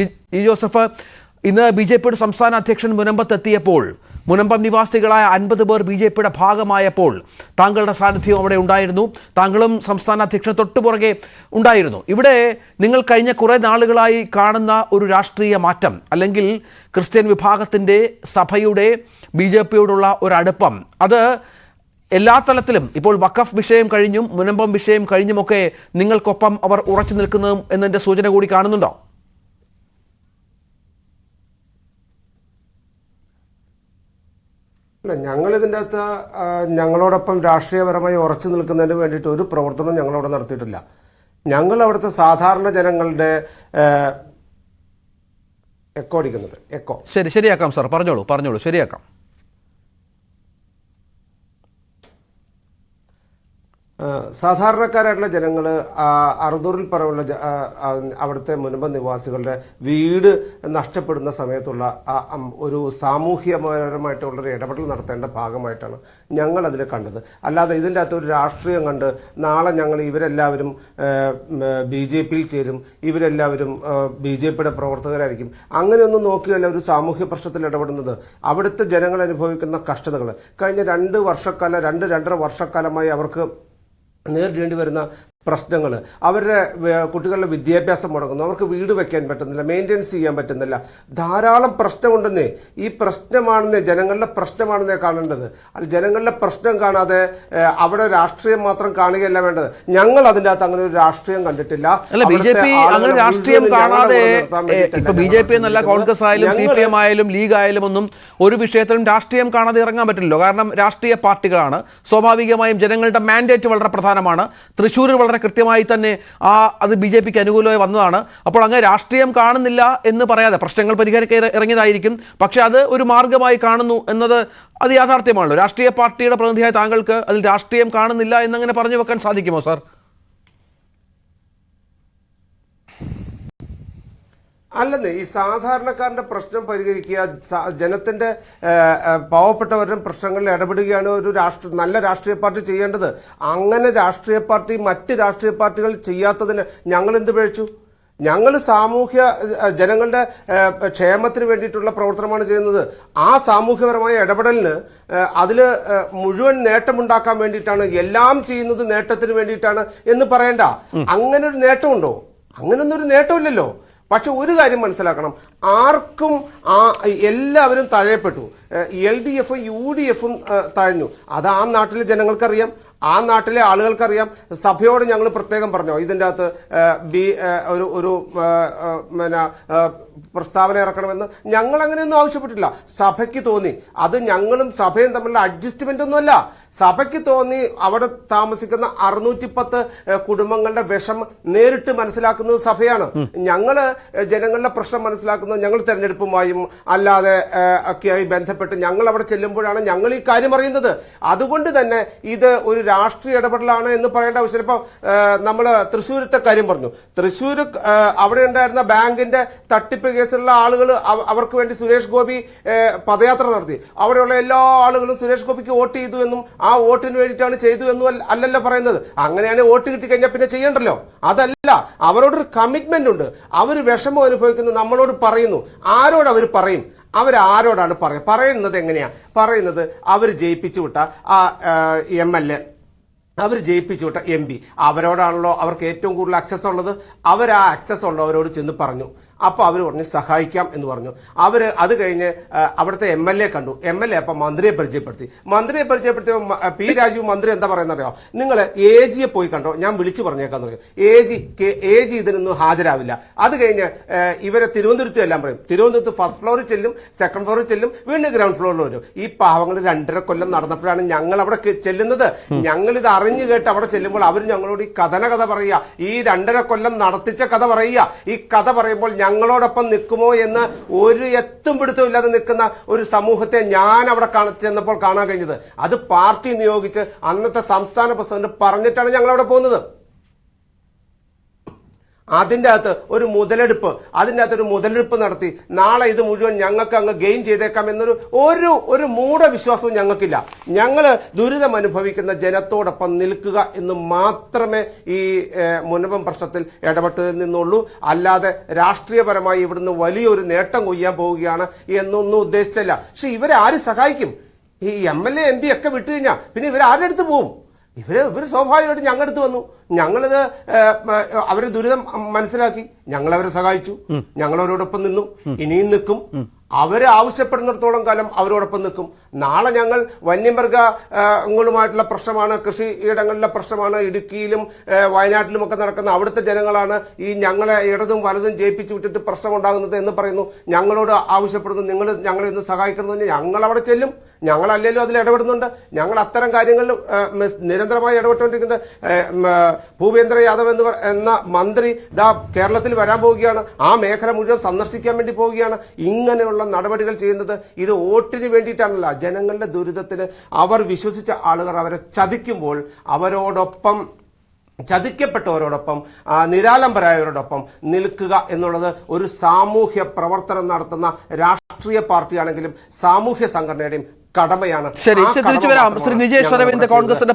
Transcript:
E Joseph, ഇന്ന് ബി.ജെ.പിയുടെ സംസ്ഥാന അധ്യക്ഷൻ മുനമ്പത്തെത്തിയപ്പോൾ മുനമ്പം നിവാസികളായ 50 പേർ ബി.ജെ.പിയുടെ ഭാഗമായപ്പോൾ താങ്കളുടെ സാന്നിധ്യം അവിടെ ഉണ്ടായിരുന്നു. താങ്കളും സംസ്ഥാന അധ്യക്ഷന് തൊട്ടുപുറകെ ഉണ്ടായിരുന്നു. ഇവിടെ നിങ്ങൾ കഴിഞ്ഞ കുറേ നാളുകളായി കാണുന്ന ഒരു രാഷ്ട്രീയ മാറ്റം, അല്ലെങ്കിൽ ക്രിസ്ത്യൻ വിഭാഗത്തിൻ്റെ സഭയുടെ ബി.ജെ.പിയോടുള്ള ഒരടുപ്പം, അത് എല്ലാ തലത്തിലും ഇപ്പോൾ വഖഫ് വിഷയം കഴിഞ്ഞും മുനമ്പം വിഷയം കഴിഞ്ഞുമൊക്കെ നിങ്ങൾക്കൊപ്പം അവർ ഉറച്ചു നിൽക്കുന്നതും എന്നതിൻ്റെ സൂചന കൂടി കാണുന്നുണ്ടോ? ഞങ്ങൾ ഇതിൻ്റെ അകത്ത് ഞങ്ങളോടൊപ്പം രാഷ്ട്രീയപരമായി ഉറച്ചു നിൽക്കുന്നതിന് വേണ്ടിയിട്ട് ഒരു പ്രവർത്തനം ഞങ്ങളവിടെ നടത്തിയിട്ടില്ല. ഞങ്ങൾ അവിടുത്തെ സാധാരണ ജനങ്ങളുടെ എക്കോ അടിക്കുന്നുണ്ട്. എക്കോ ശരിയാക്കാം സാർ, പറഞ്ഞോളൂ ശരിയാക്കാം. സാധാരണക്കാരായിട്ടുള്ള ജനങ്ങൾ 600-ൽ പരമുള്ള അവിടുത്തെ മുൻപ് നിവാസികളുടെ വീട് നഷ്ടപ്പെടുന്ന സമയത്തുള്ള ഒരു സാമൂഹ്യപരമായിട്ടുള്ളൊരു ഇടപെടൽ നടത്തേണ്ട ഭാഗമായിട്ടാണ് ഞങ്ങൾ അതിൽ കണ്ടത്. അല്ലാതെ ഇതിൻ്റെ അകത്ത് ഒരു രാഷ്ട്രീയം കണ്ട് നാളെ ഞങ്ങൾ ഇവരെല്ലാവരും ബി.ജെ.പിയിൽ ചേരും, ഇവരെല്ലാവരും ബി.ജെ.പിയുടെ പ്രവർത്തകരായിരിക്കും, അങ്ങനെയൊന്നും നോക്കിയല്ല ഒരു സാമൂഹ്യ പ്രശ്നത്തിൽ ഇടപെടുന്നത്. അവിടുത്തെ ജനങ്ങൾ അനുഭവിക്കുന്ന കഷ്ടതകൾ കഴിഞ്ഞ 2-2.5 വർഷക്കാലമായി അവർക്ക് നേരിടേണ്ടി വരുന്ന പ്രശ്നങ്ങൾ, അവരുടെ കുട്ടികളുടെ വിദ്യാഭ്യാസം മുടങ്ങുന്നു, അവർക്ക് വീട് വെക്കാൻ പറ്റുന്നില്ല, മെയിൻ്റെനൻസ് ചെയ്യാൻ പറ്റുന്നില്ല, ധാരാളം പ്രശ്നമുണ്ടെന്നേ. ഈ പ്രശ്നമാണെന്നേ, ജനങ്ങളുടെ പ്രശ്നമാണെന്നേ കാണേണ്ടത്. അല്ല, ജനങ്ങളുടെ പ്രശ്നം കാണാതെ അവിടെ രാഷ്ട്രീയം മാത്രം കാണുകയല്ല വേണ്ടത്. ഞങ്ങൾ അതിൻ്റെ അകത്ത് അങ്ങനെ ഒരു രാഷ്ട്രീയം കണ്ടിട്ടില്ല. അങ്ങനെ രാഷ്ട്രീയം കാണാതെ ഇപ്പൊ ബി.ജെ.പി എന്നല്ല, കോൺഗ്രസ് ആയാലും CPM ആയാലും ലീഗ് ആയാലും ഒന്നും ഒരു വിഷയത്തിലും രാഷ്ട്രീയം കാണാതെ ഇറങ്ങാൻ പറ്റില്ലല്ലോ. കാരണം രാഷ്ട്രീയ പാർട്ടികളാണ്, സ്വാഭാവികമായും ജനങ്ങളുടെ മാൻഡേറ്റ് വളരെ പ്രധാനമാണ്. തൃശ്ശൂരിൽ വളരെ കൃത്യമായി തന്നെ അത് ബി.ജെ.പിക്ക് അനുകൂലമായി വന്നതാണ്. അപ്പോൾ അങ്ങനെ രാഷ്ട്രീയം കാണുന്നില്ല എന്ന് പറയാതെ പ്രശ്നങ്ങൾ പരിഹരിക്കാൻ ഇറങ്ങിയതായിരിക്കും, പക്ഷെ അത് ഒരു മാർഗമായി കാണുന്നു എന്നത് അത് യാഥാർത്ഥ്യമാണല്ലോ. രാഷ്ട്രീയ പാർട്ടിയുടെ പ്രതിനിധിയായ താങ്കൾക്ക് അതിൽ രാഷ്ട്രീയം കാണുന്നില്ല എന്നങ്ങനെ പറഞ്ഞു വെക്കാൻ സാധിക്കുമോ സാർ? അല്ലെന്നേ, ഈ സാധാരണക്കാരന്റെ പ്രശ്നം പരിഹരിക്കുക, ജനത്തിന്റെ പാവപ്പെട്ടവരുടെ പ്രശ്നങ്ങളിൽ ഇടപെടുകയാണ് ഒരു നല്ല രാഷ്ട്രീയ പാർട്ടി ചെയ്യേണ്ടത്. അങ്ങനെ രാഷ്ട്രീയ പാർട്ടി മറ്റ് രാഷ്ട്രീയ പാർട്ടികൾ ചെയ്യാത്തതിന് ഞങ്ങൾ എന്ത് പിഴച്ചു? ഞങ്ങൾ ജനങ്ങളുടെ ക്ഷേമത്തിന് വേണ്ടിയിട്ടുള്ള പ്രവർത്തനമാണ് ചെയ്യുന്നത്. ആ സാമൂഹ്യപരമായ ഇടപെടലിന് അതിൽ മുഴുവൻ നേട്ടമുണ്ടാക്കാൻ വേണ്ടിയിട്ടാണ്, എല്ലാം ചെയ്യുന്നത് നേട്ടത്തിന് വേണ്ടിയിട്ടാണ് എന്ന് പറയണ്ട. അങ്ങനെ ഒരു നേട്ടമുണ്ടോ? അങ്ങനൊന്നും ഒരു നേട്ടമില്ലല്ലോ. പക്ഷെ ഒരു കാര്യം മനസ്സിലാക്കണം, ആർക്കും എല്ലാവരും തഴയപ്പെട്ടു. LDF-ഉം UDF-ഉം തഴഞ്ഞു. അത് ആ നാട്ടിലെ ജനങ്ങൾക്കറിയാം, ആ നാട്ടിലെ ആളുകൾക്കറിയാം. സഭയോട് ഞങ്ങൾ പ്രത്യേകം പറഞ്ഞോ ഇതിൻ്റെ അകത്ത് ഒരു പ്രസ്താവന ഇറക്കണമെന്ന്? ഞങ്ങൾ അങ്ങനെയൊന്നും ആവശ്യപ്പെട്ടില്ല. സഭയ്ക്ക് തോന്നി, അത് ഞങ്ങളും സഭയും തമ്മിലുള്ള അഡ്ജസ്റ്റ്മെന്റ് ഒന്നുമല്ല. സഭയ്ക്ക് തോന്നി അവിടെ താമസിക്കുന്ന 610 കുടുംബങ്ങളുടെ വിഷം നേരിട്ട് മനസ്സിലാക്കുന്നത് സഭയാണ്. ഞങ്ങള് ജനങ്ങളുടെ പ്രശ്നം മനസ്സിലാക്കുന്നത് ഞങ്ങൾ തെരഞ്ഞെടുപ്പുമായും അല്ലാതെ ഒക്കെയായി ബന്ധപ്പെട്ട് ഞങ്ങൾ അവിടെ ചെല്ലുമ്പോഴാണ് ഞങ്ങൾ ഈ കാര്യം അറിയുന്നത്. അതുകൊണ്ട് തന്നെ ഇത് ഒരു രാഷ്ട്രീയ ഇടപെടലാണ് എന്ന് പറയേണ്ട ആവശ്യം. ഇപ്പൊ നമ്മൾ തൃശ്ശൂരത്തെ കാര്യം പറഞ്ഞു. തൃശ്ശൂർ അവിടെ ഉണ്ടായിരുന്ന ബാങ്കിന്റെ തട്ടിപ്പ് കേസിലുള്ള ആളുകൾ, അവർക്ക് വേണ്ടി സുരേഷ് ഗോപി പദയാത്ര നടത്തി. അവിടെയുള്ള എല്ലാ ആളുകളും സുരേഷ് ഗോപിക്ക് വോട്ട് ചെയ്തു എന്നും ആ വോട്ടിന് വേണ്ടിയിട്ടാണ് ചെയ്തു എന്നും അല്ലല്ലോ പറയുന്നത്. അങ്ങനെയാണ് വോട്ട് കിട്ടിക്കഴിഞ്ഞാൽ പിന്നെ ചെയ്യണ്ടല്ലോ. അതല്ല, അവരോടൊരു കമ്മിറ്റ്മെന്റ് ഉണ്ട്. അവർ വിഷമം അനുഭവിക്കുന്നു, നമ്മളോട് പറയുന്നു. ആരോട് അവർ പറയും? അവരാരോടാണ് പറയുന്നത്? എങ്ങനെയാ പറയുന്നത്? അവർ ജയിപ്പിച്ചു വിട്ട MLA, അവർ ജയിപ്പിച്ചു വിട്ട MP, അവരോടാണല്ലോ അവർക്ക് ഏറ്റവും കൂടുതൽ ആക്സസ് ഉള്ളത്. അവർ ആ ആക്സസ് ഉള്ളവരോട് ചെന്ന് പറഞ്ഞു. അപ്പോൾ അവർ പറഞ്ഞു സഹായിക്കാം എന്ന് പറഞ്ഞു. അത് കഴിഞ്ഞ് അവിടുത്തെ MLA കണ്ടു. MLA അപ്പം മന്ത്രിയെ പരിചയപ്പെടുത്തിയപ്പോൾ P. രാജീവ് മന്ത്രി എന്താ പറയുന്നറിയോ? നിങ്ങൾ AG-യെ പോയി കണ്ടോ, ഞാൻ വിളിച്ചു പറഞ്ഞേക്കാന്ന് പറയും. AG ഇതിനൊന്നും ഹാജരാവില്ല. അത് കഴിഞ്ഞ് ഇവരെ തിരുവനന്തപുരത്ത് എല്ലാം പറയും. തിരുവനന്തപുരത്ത് ഫസ്റ്റ് ഫ്ലോറിൽ ചെല്ലും, സെക്കൻഡ് ഫ്ലോറിൽ ചെല്ലും, വീണ്ടും ഗ്രൗണ്ട് ഫ്ലോറിൽ വരും. ഈ പാവങ്ങൾ 2.5 കൊല്ലം നടന്നപ്പോഴാണ് ഞങ്ങൾ അവിടെ ചെല്ലുന്നത്. ഞങ്ങൾ ഇത് അറിഞ്ഞു കേട്ട് അവിടെ ചെല്ലുമ്പോൾ അവർ ഞങ്ങളോട് ഈ കഥ പറയുക, ഈ 2.5 കൊല്ലം നടത്തിച്ച കഥ പറയുക. ഈ കഥ പറയുമ്പോൾ ഞങ്ങളോടൊപ്പം നിൽക്കുമോ എന്ന് ഒരു എത്തും പിടുത്തവും ഇല്ലാതെ നിൽക്കുന്ന ഒരു സമൂഹത്തെ ഞാൻ അവിടെ ചെന്നപ്പോൾ കാണാൻ കഴിഞ്ഞത്. അത് പാർട്ടി നിയോഗിച്ച് അന്നത്തെ സംസ്ഥാന പ്രസിഡന്റ് പറഞ്ഞിട്ടാണ് ഞങ്ങൾ അവിടെ പോകുന്നത്. അതിൻ്റെ അകത്ത് ഒരു മുതലെടുപ്പ് നടത്തി നാളെ ഇത് മുഴുവൻ ഞങ്ങൾക്ക് അങ്ങ് ഗെയിൻ ചെയ്തേക്കാം എന്നൊരു ഒരു മൂഢവിശ്വാസവും ഞങ്ങൾക്കില്ല. ഞങ്ങൾ ദുരിതം അനുഭവിക്കുന്ന ജനത്തോടൊപ്പം നിൽക്കുക എന്ന് മാത്രമേ ഈ മുനമ്പം പ്രശ്നത്തിൽ ഇടപെട്ടതിൽ നിന്നുള്ളൂ. അല്ലാതെ രാഷ്ട്രീയപരമായി ഇവിടുന്ന് വലിയൊരു നേട്ടം കൊയ്യാൻ പോവുകയാണ് എന്നൊന്നും ഉദ്ദേശിച്ചല്ല. പക്ഷെ ഇവരെ ആര് സഹായിക്കും? ഈ MLA MP ഒക്കെ വിട്ടുകഴിഞ്ഞാൽ പിന്നെ ഇവരാരുടെ അടുത്ത് പോവും? ഇവര് സ്വാഭാവികമായിട്ട് ഞങ്ങളുടെ അടുത്ത് വന്നു. ഞങ്ങളിത് അവരെ ദുരിതം മനസ്സിലാക്കി, ഞങ്ങളവരെ സഹായിച്ചു, ഞങ്ങളവരോടൊപ്പം നിന്നു, ഇനിയും നിൽക്കും. അവര് ആവശ്യപ്പെടുന്നിടത്തോളം കാലം അവരോടൊപ്പം നിൽക്കും. നാളെ ഞങ്ങൾ വന്യമൃഗങ്ങളുമായിട്ടുള്ള പ്രശ്നമാണ്, കൃഷിയിടങ്ങളിലെ പ്രശ്നമാണ്, ഇടുക്കിയിലും വയനാട്ടിലും ഒക്കെ നടക്കുന്ന അവിടുത്തെ ജനങ്ങളാണ് ഈ ഞങ്ങളെ ഇടതും വലതും ജയിപ്പിച്ചു വിട്ടിട്ട് പ്രശ്നമുണ്ടാകുന്നത് എന്ന് പറയുന്നു. ഞങ്ങളോട് ആവശ്യപ്പെടുന്നു, നിങ്ങൾ ഞങ്ങളെ ഒന്ന് സഹായിക്കണമെന്ന്. ഞങ്ങൾ അവിടെ ചെല്ലും. ഞങ്ങളല്ലെങ്കിലും അതിൽ ഇടപെടുന്നുണ്ട്. ഞങ്ങൾ അത്തരം കാര്യങ്ങളിൽ നിരന്തരമായി ഇടപെട്ടുകൊണ്ടിരിക്കുന്നത്. ഭൂപേന്ദ്ര യാദവ് എന്ന മന്ത്രി കേരളത്തിൽ വരാൻ പോവുകയാണ്. ആ മേഖല മുഴുവൻ സന്ദർശിക്കാൻ വേണ്ടി പോവുകയാണ്. ഇങ്ങനെയുള്ള നടപടികൾ ചെയ്യുന്നത് ഇത് വോട്ടിന് വേണ്ടിയിട്ടാണല്ല, ജനങ്ങളുടെ ദുരിതത്തിന് അവർ വിശ്വസിച്ച ആളുകൾ അവരെ ചതിക്കുമ്പോൾ അവരോടൊപ്പം, ചതിക്കപ്പെട്ടവരോടൊപ്പം, നിരാലംബരായവരോടൊപ്പം നിൽക്കുക എന്നുള്ളത് ഒരു സാമൂഹ്യ പ്രവർത്തനം നടത്തുന്ന രാഷ്ട്രീയ പാർട്ടിയാണെങ്കിലും സാമൂഹ്യ സംഘടനയുടെയും കടമയാണ്. ശരി, തിരിച്ചു വരാം. ശ്രീ നിജേഷ് അരവിന്ദ്, കോൺഗ്രസിന്റെ